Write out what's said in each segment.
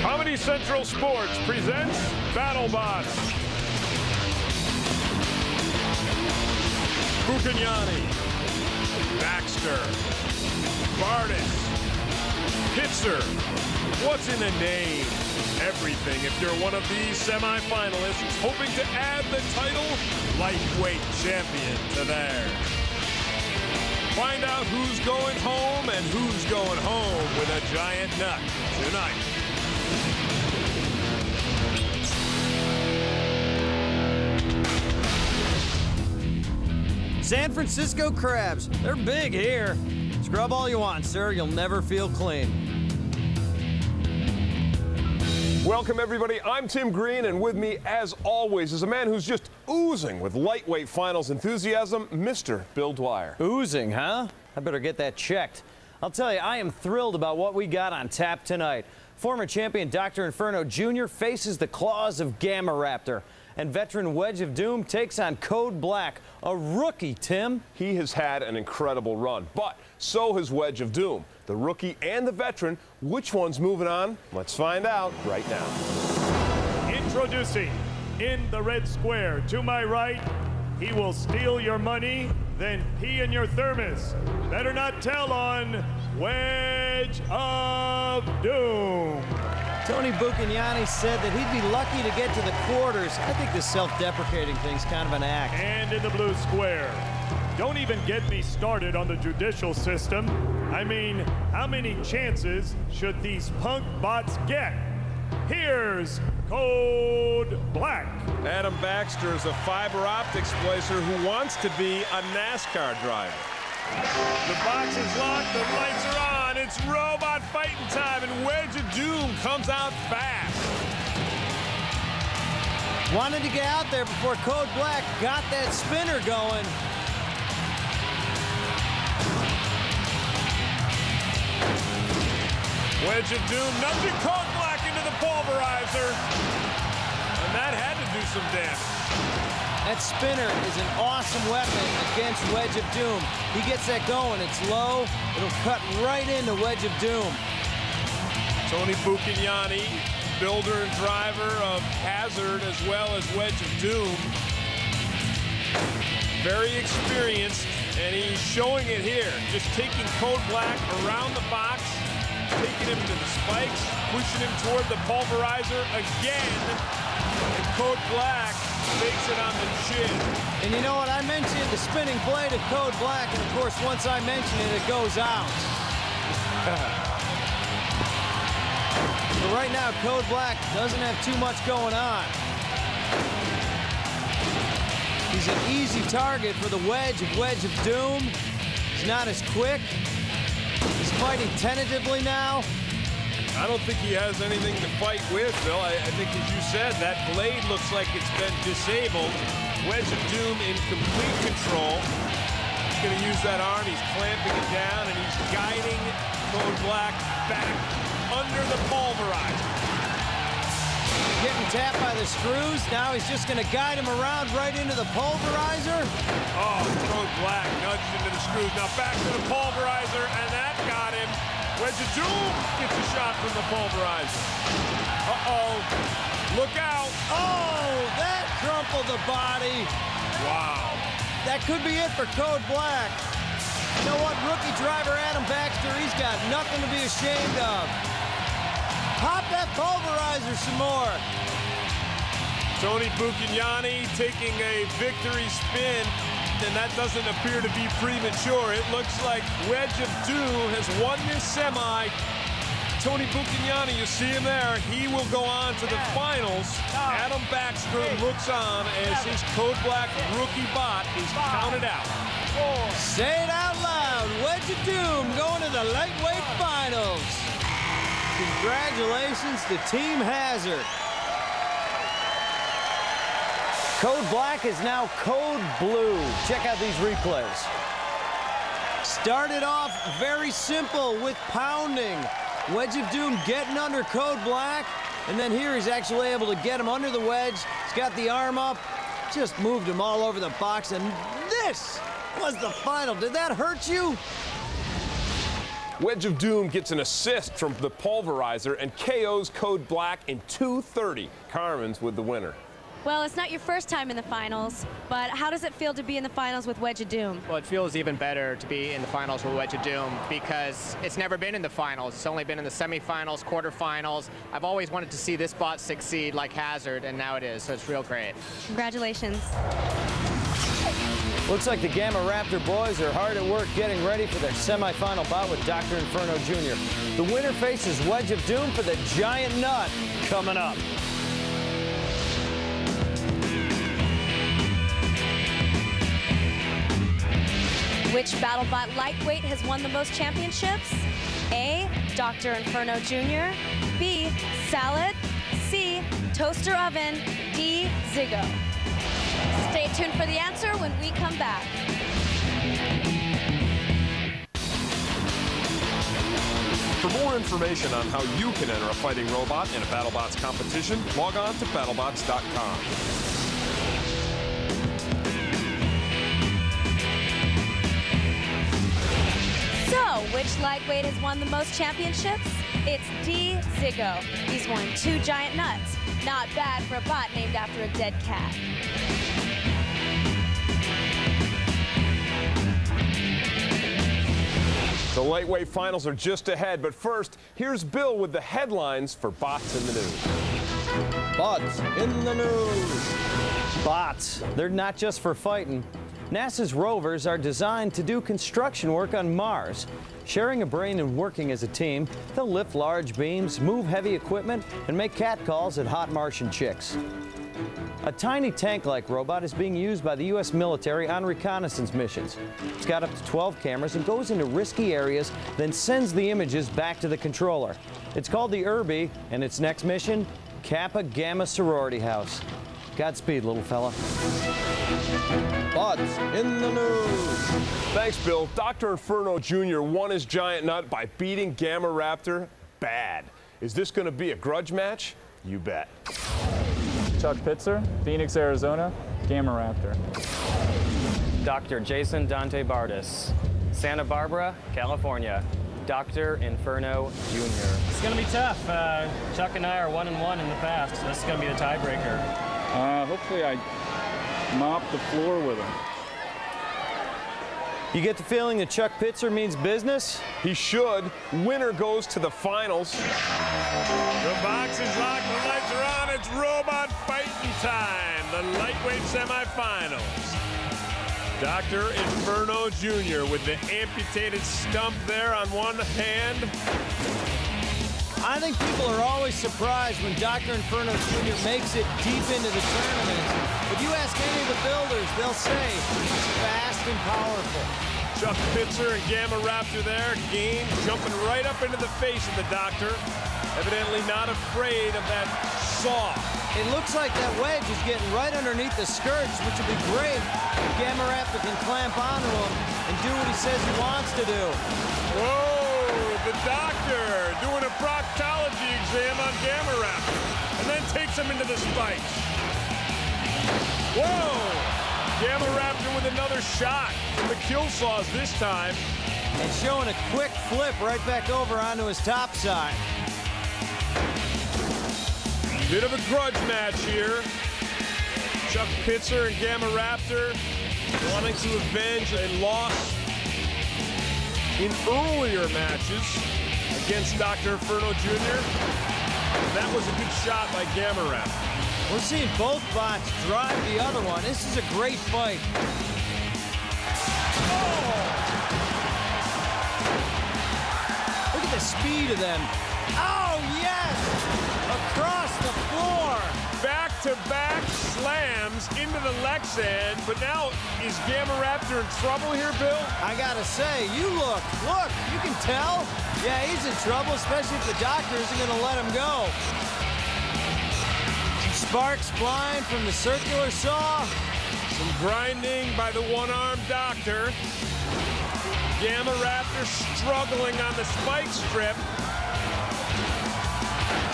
Comedy Central Sports presents BattleBots. Bucagnani, Baxter, Bardis, Pitzer. What's in a name? Everything if you're one of these semi-finalists hoping to add the title lightweight champion to theirs. Find out who's going home and who's going home with a giant nut tonight. San Francisco crabs. They're big here. Scrub all you want, sir. You'll never feel clean. Welcome, everybody. I'm Tim Green, and with me, as always, is a man who's just oozing with lightweight finals enthusiasm, Mr. Bill Dwyer. Oozing, huh? I better get that checked. I'll tell you, I am thrilled about what we got on tap tonight. Former champion Dr. Inferno Jr. faces the claws of Gamma Raptor. And veteran Wedge of Doom takes on Code Black, a rookie, Tim. He has had an incredible run, but so has Wedge of Doom. The rookie and the veteran, which one's moving on? Let's find out right now. Introducing, in the red square, to my right, he will steal your money, then pee in your thermos. Better not tell on Wedge of Doom. Tony Bucagnani said that he'd be lucky to get to the quarters. I think this self-deprecating thing's kind of an act. And in the blue square, don't even get me started on the judicial system. I mean, how many chances should these punk bots get? Here's Code Black. Adam Baxter is a fiber optics placer who wants to be a NASCAR driver. The box is locked, the lights are on, it's robot fighting time, and Wedge of Doom comes out fast. Wanted to get out there before Code Black got that spinner going. Wedge of Doom nudging Code Black into the pulverizer, and that had to do some damage. That spinner is an awesome weapon against Wedge of Doom. He gets that going, it's low, it'll cut right into Wedge of Doom. Tony Bucagnani, builder and driver of Hazard as well as Wedge of Doom. Very experienced, and he's showing it here. Just taking Code Black around the box, taking him to the spikes, pushing him toward the pulverizer again, and Code Black takes it on the chin. And you know what? I mentioned the spinning blade of Code Black, and of course, once I mention it, it goes out. But right now, Code Black doesn't have too much going on. He's an easy target for the Wedge of Doom. He's not as quick. He's fighting tentatively now. I don't think he has anything to fight with, Bill. I think, as you said, that blade looks like it's been disabled. Wedge of Doom in complete control. He's going to use that arm. He's clamping it down, and he's guiding Code Black back under the pulverizer. Getting tapped by the screws. Now he's just going to guide him around right into the pulverizer. Oh, Code Black nudged into the screws. Now back to the pulverizer, and that got him. Wedge of Doom gets a shot from the pulverizer. Uh-oh. Look out. Oh, that crumpled the body. Wow. That could be it for Code Black. You know what? Rookie driver Adam Baxter, he's got nothing to be ashamed of. Pop that pulverizer some more. Tony Bucagnani taking a victory spin, and that doesn't appear to be premature. It looks like Wedge of Doom has won this semi. Tony Bucagnani, you see him there. He will go on to the finals. Adam Baxter looks on as his Code Black rookie bot is counted out. Say it out loud. Wedge of Doom going to the lightweight finals. Congratulations to Team Hazard. Code Black is now Code Blue. Check out these replays. Started off very simple with pounding. Wedge of Doom getting under Code Black, and then here he's actually able to get him under the wedge. He's got the arm up, just moved him all over the box, and this was the final. Did that hurt you? Wedge of Doom gets an assist from the pulverizer and KOs Code Black in 2:30. Carmen's with the winner. Well, it's not your first time in the finals, but how does it feel to be in the finals with Wedge of Doom? Well, it feels even better to be in the finals with Wedge of Doom because it's never been in the finals. It's only been in the semifinals, quarterfinals. I've always wanted to see this bot succeed like Hazard, and now it is, so it's real great. Congratulations. Looks like the Gamma Raptor boys are hard at work getting ready for their semifinal bout with Dr. Inferno Jr. The winner faces Wedge of Doom for the giant nut coming up. Which BattleBot lightweight has won the most championships? A, Dr. Inferno Jr., B, Salad, C, Toaster Oven, D, Ziggo. Stay tuned for the answer when we come back. For more information on how you can enter a fighting robot in a BattleBots competition, log on to BattleBots.com. So, which lightweight has won the most championships? It's D, Ziggo. He's won 2 giant nuts. Not bad for a bot named after a dead cat. The lightweight finals are just ahead, but first, here's Bill with the headlines for Bots in the News. Bots in the news. Bots, they're not just for fighting. NASA's rovers are designed to do construction work on Mars. Sharing a brain and working as a team, they'll lift large beams, move heavy equipment, and make catcalls at hot Martian chicks. A tiny tank-like robot is being used by the U.S. military on reconnaissance missions. It's got up to 12 cameras and goes into risky areas, then sends the images back to the controller. It's called the Irby, and its next mission, Kappa Gamma Sorority House. Godspeed, little fella. Bots in the news. Thanks, Bill. Dr. Inferno Jr. won his giant nut by beating Gamma Raptor bad. Is this going to be a grudge match? You bet. Chuck Pitzer, Phoenix, Arizona, Gamma Raptor. Dr. Jason Dante Bardis, Santa Barbara, California, Dr. Inferno Jr. It's going to be tough. Chuck and I are 1-1 in the past, so this is going to be the tiebreaker. Hopefully I mop the floor with him. You get the feeling that Chuck Pitzer means business? He should. Winner goes to the finals. The box is locked, the lights are on, it's robot fighting time. The lightweight semifinals. Dr. Inferno Jr. with the amputated stump there on one hand. I think people are always surprised when Dr. Inferno Jr. makes it deep into the tournament. If you ask any of the builders, they'll say he's fast and powerful. Chuck Pitzer and Gamma Raptor there. Game jumping right up into the face of the Doctor. Evidently not afraid of that saw. It looks like that wedge is getting right underneath the skirts, which would be great if Gamma Raptor can clamp onto him and do what he says he wants to do. Whoa, the Doctor doing a proctology exam on Gamma Raptor and then takes him into the spikes. Whoa! Gamma Raptor with another shot from the kill saws this time. And showing a quick flip right back over onto his top side. Bit of a grudge match here. Chuck Pitzer and Gamma Raptor wanting to avenge a loss in earlier matches against Dr. Inferno Jr. That was a good shot by Gamma Raptor. We're seeing both bots drive the other one. This is a great fight. Oh! Look at the speed of them. Oh, yes! Across the floor. Back-to-back slams into the Lexan, but now is Gamma Raptor in trouble here, Bill? I gotta say, you look, you can tell. Yeah, he's in trouble, especially if the Doctor isn't gonna let him go. Sparks flying from the circular saw. Some grinding by the one-armed Doctor. Gamma Raptor struggling on the spike strip.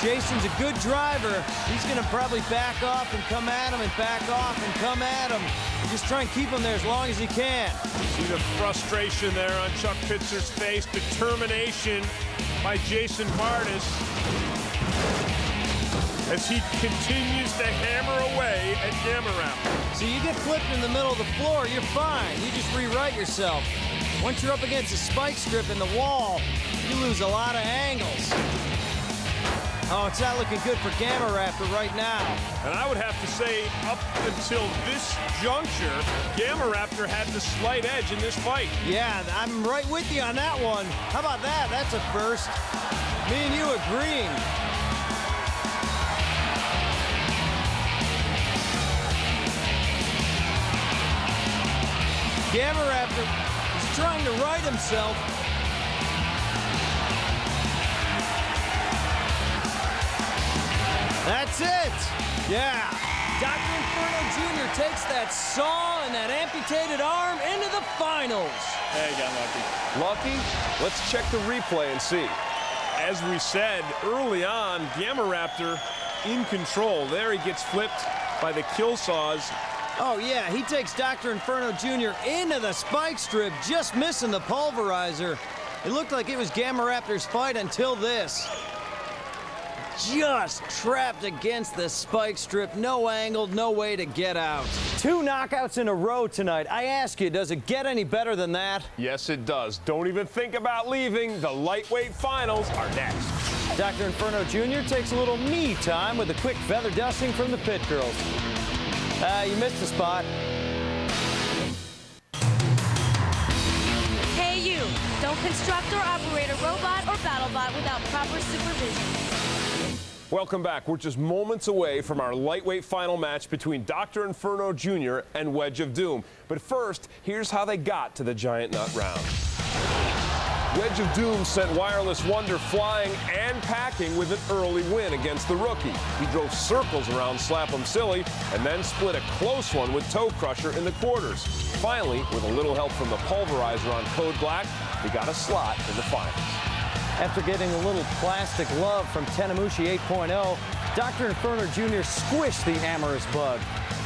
Jason's a good driver. He's going to probably back off and come at him and back off and come at him. Just try and keep him there as long as he can. See the frustration there on Chuck Pitzer's face. Determination by Jason Bardis as he continues to hammer away at Gamma Raptor. So you get flipped in the middle of the floor, you're fine. You just rewrite yourself. Once you're up against a spike strip in the wall, you lose a lot of angles. Oh, it's not looking good for Gamma Raptor right now. And I would have to say, up until this juncture, Gamma Raptor had the slight edge in this fight. Yeah, I'm right with you on that one. How about that? That's a first. Me and you agreeing. Gamma Raptor is trying to right himself. That's it. Yeah. Dr. Inferno Jr. takes that saw and that amputated arm into the finals. Hey, got lucky. Lucky? Let's check the replay and see. As we said early on, Gamma Raptor in control. There he gets flipped by the kill saws. Oh, yeah, he takes Dr. Inferno Jr. into the spike strip, just missing the pulverizer. It looked like it was Gamma Raptor's fight until this. Just trapped against the spike strip, no angle, no way to get out. 2 knockouts in a row tonight. I ask you, does it get any better than that? Yes, it does. Don't even think about leaving. The lightweight finals are next. Dr. Inferno Jr. takes a little me time with a quick feather dusting from the pit girls. You missed a spot. Hey you, don't construct or operate a robot or BattleBot without proper supervision. Welcome back. We're just moments away from our lightweight final match between Dr. Inferno Jr. and Wedge of Doom. But first, here's how they got to the Giant Nut round. Wedge of Doom sent Wireless Wonder flying and packing with an early win against the rookie. He drove circles around Slap 'em Silly and then split a close one with Toe Crusher in the quarters. Finally, with a little help from the pulverizer on Code Black, he got a slot in the finals. After getting a little plastic love from Tenamushi 8.0, Dr. Inferno Jr. squished the amorous bug.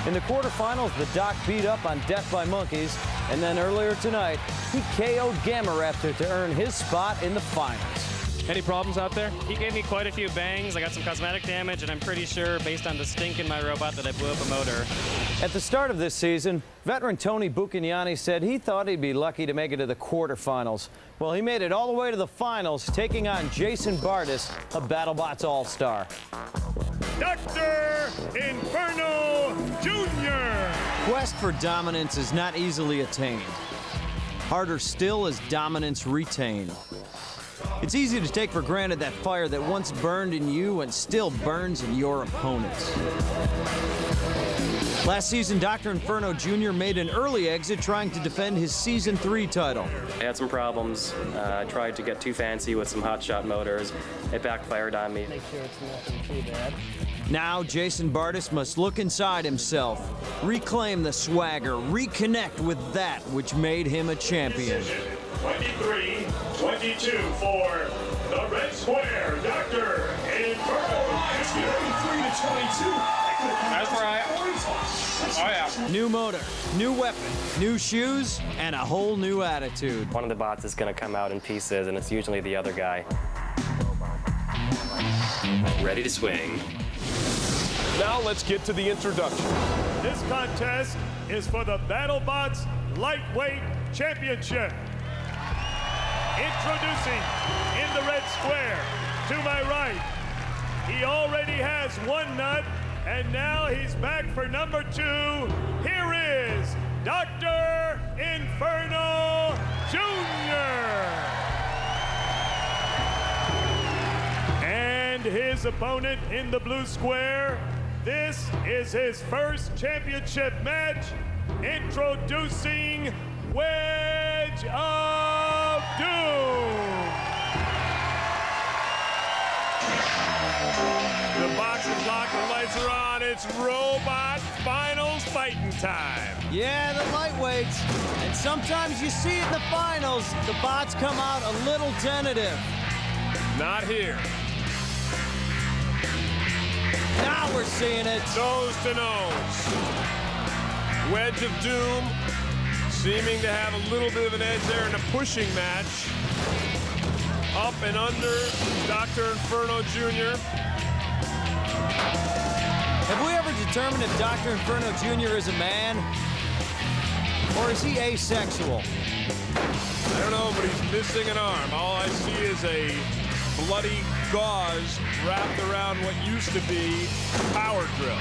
In the quarterfinals, the Doc beat up on Death by Monkeys, and then earlier tonight, he KO'd Gamma Raptor to earn his spot in the finals. Any problems out there? He gave me quite a few bangs. I got some cosmetic damage, and I'm pretty sure, based on the stink in my robot, that I blew up a motor. At the start of this season, veteran Tony Bucchignani said he thought he'd be lucky to make it to the quarterfinals. Well, he made it all the way to the finals, taking on Jason Bardis, a BattleBots All-Star. Dr. Inferno Jr. Quest for dominance is not easily attained. Harder still is dominance retained. It's easy to take for granted that fire that once burned in you and still burns in your opponents. Last season, Dr. Inferno Jr. made an early exit trying to defend his Season 3 title. I had some problems. I tried to get too fancy with some hotshot motors. It backfired on me. Make sure it's nothing too bad. Now, Jason Bardis must look inside himself, reclaim the swagger, reconnect with that which made him a champion. 23-22 for the red square, Dr. Inferno. 33-22. That's right. Oh, yeah. New motor, new weapon, new shoes, and a whole new attitude. One of the bots is going to come out in pieces, and it's usually the other guy. Ready to swing. Now let's get to the introduction. This contest is for the BattleBots Lightweight Championship. Introducing in the red square, to my right, he already has 1 nut, and now he's back for number 2. Here is Dr. Inferno Jr. And his opponent in the blue square, this is his first championship match, introducing Wedge of Doom. The box is locked, the lights are on. It's Robot Finals fighting time. Yeah, the lightweights. And sometimes you see in the finals, the bots come out a little tentative. Not here. we're seeing it. Nose to nose. Wedge of Doom seeming to have a little bit of an edge there in a pushing match. Up and under Dr. Inferno Jr. Have we ever determined if Dr. Inferno Jr. is a man? Or is he asexual? I don't know, but he's missing an arm. All I see is a bloody gauze wrapped around what used to be power drill.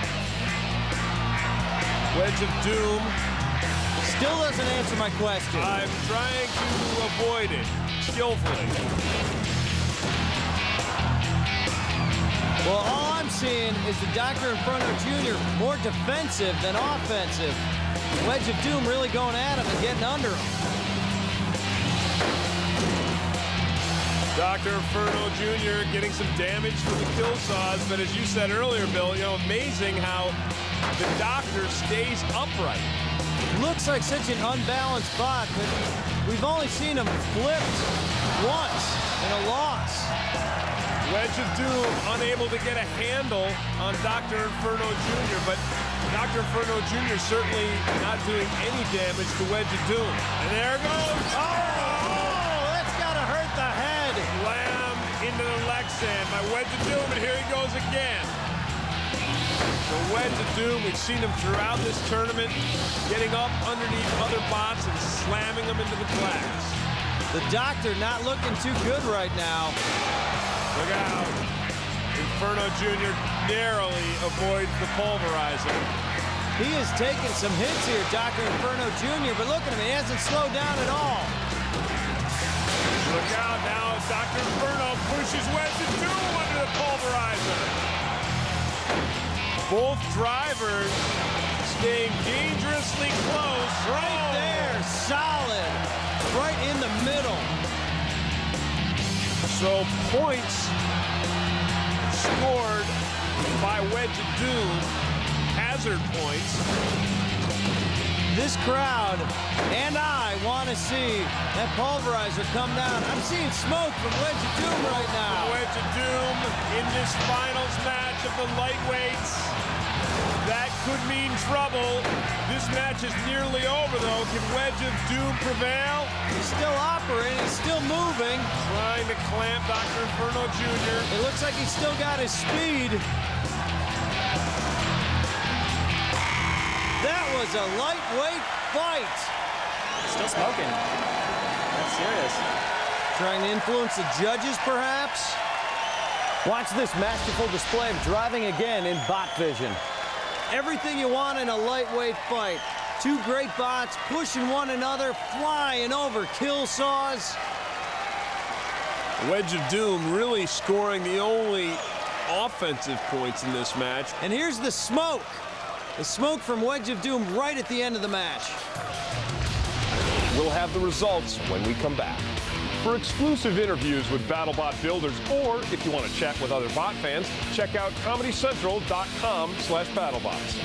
Wedge of Doom. Still doesn't answer my question. I'm trying to avoid it skillfully. Well, all I'm seeing is the Dr. Inferno Jr. more defensive than offensive. Wedge of Doom really going at him and getting under him. Dr. Inferno Jr. getting some damage from the kill saws, but as you said earlier, Bill, you know, amazing how the Doctor stays upright. Looks like such an unbalanced bot, but we've only seen him flipped once in a loss. Wedge of Doom unable to get a handle on Dr. Inferno Jr., but Dr. Inferno Jr. certainly not doing any damage to Wedge of Doom. And there goes. Oh, that's got to hurt the head. Slam into the Lexan by Wedge of Doom, and here he goes again. So Wedge of Doom, we've seen him throughout this tournament, getting up underneath other bots and slamming them into the glass. The Doctor not looking too good right now. Look out. Inferno Jr. narrowly avoids the pulverizer. He is taking some hits here, Dr. Inferno Jr., but look at him, he hasn't slowed down at all. Look out now, Dr. Inferno pushes Wedge of Doom under the pulverizer. Both drivers staying dangerously close. Right there, solid, right in the middle. So points scored by Wedge of Doom, hazard points. This crowd and I want to see that pulverizer come down. I'm seeing smoke from Wedge of Doom right now. Wedge of Doom in this finals match of the lightweights. That could mean trouble. This match is nearly over, though. Can Wedge of Doom prevail? He's still operating. He's still moving. Trying to clamp Dr. Inferno Jr. It looks like he's still got his speed. That was a lightweight fight. Still smoking. That's serious. Trying to influence the judges, perhaps? Watch this masterful display of driving again in bot vision. Everything you want in a lightweight fight. Two great bots pushing one another, flying over kill saws. Wedge of Doom really scoring the only offensive points in this match. And here's the smoke. The smoke from Wedge of Doom right at the end of the match. We'll have the results when we come back. For exclusive interviews with BattleBot builders, or if you want to chat with other bot fans, check out ComedyCentral.com/BattleBots.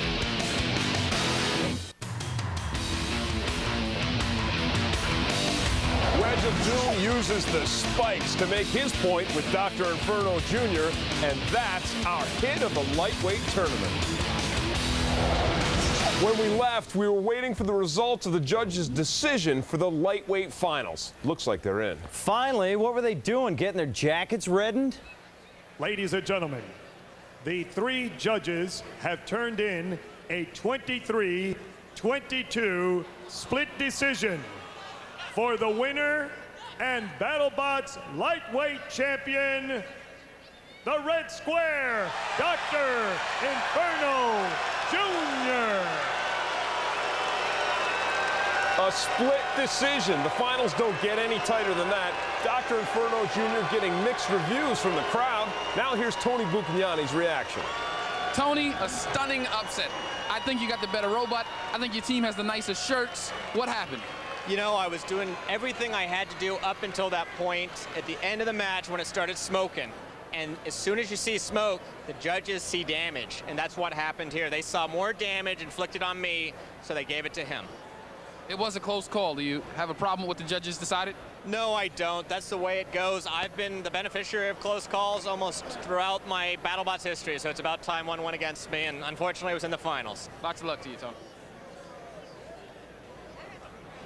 Wedge of Doom uses the spikes to make his point with Dr. Inferno Jr., and that's our hit of the lightweight tournament. When we left, we were waiting for the results of the judges' decision for the lightweight finals. Looks like they're in. Finally, what were they doing? Getting their jackets reddened? Ladies and gentlemen, the three judges have turned in a 23-22 split decision for the winner and BattleBots lightweight champion, the red square, Dr. Inferno Jr. A split decision. The finals don't get any tighter than that. Dr. Inferno Jr. getting mixed reviews from the crowd. Now here's Tony Buccagnani's reaction. Tony, a stunning upset. I think you got the better robot. I think your team has the nicest shirts. What happened? You know, I was doing everything I had to do up until that point at the end of the match when it started smoking. And as soon as you see smoke, the judges see damage. And that's what happened here. They saw more damage inflicted on me, so they gave it to him. It was a close call. Do you have a problem with what the judges decided? No, I don't. That's the way it goes. I've been the beneficiary of close calls almost throughout my BattleBots history, so it's about time one went against me, and unfortunately it was in the finals. Lots of luck to you, Tony.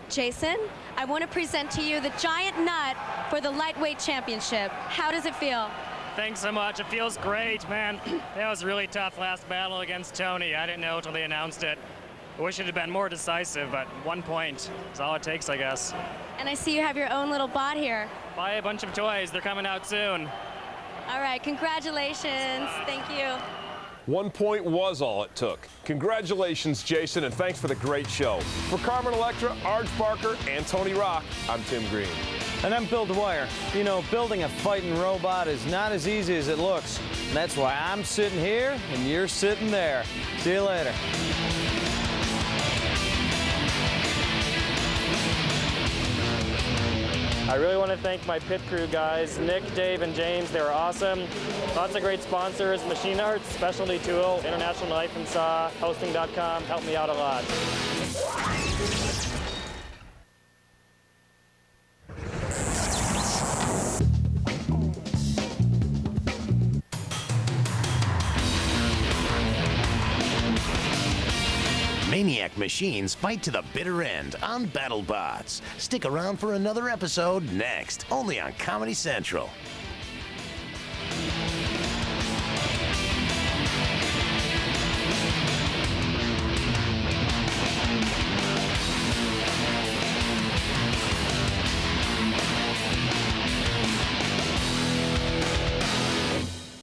Jason, I want to present to you the giant nut for the lightweight championship. How does it feel? Thanks so much. It feels great, man. That was a really tough last battle against Tony. I didn't know until they announced it. I wish it had been more decisive, but 1 point is all it takes, I guess. And I see you have your own little bot here. Buy a bunch of toys. They're coming out soon. All right, congratulations. Thank you. 1 point was all it took. Congratulations, Jason, and thanks for the great show. For Carmen Electra, Arj Barker, and Tony Rock, I'm Tim Green. And I'm Bill Dwyer. You know, building a fighting robot is not as easy as it looks. And that's why I'm sitting here and you're sitting there. See you later. I really want to thank my pit crew guys, Nick, Dave, and James. They were awesome. Lots of great sponsors, Machine Arts, Specialty Tool, International Knife and Saw, Hosting.com, helped me out a lot. Maniac machines fight to the bitter end on BattleBots. Stick around for another episode next, only on Comedy Central.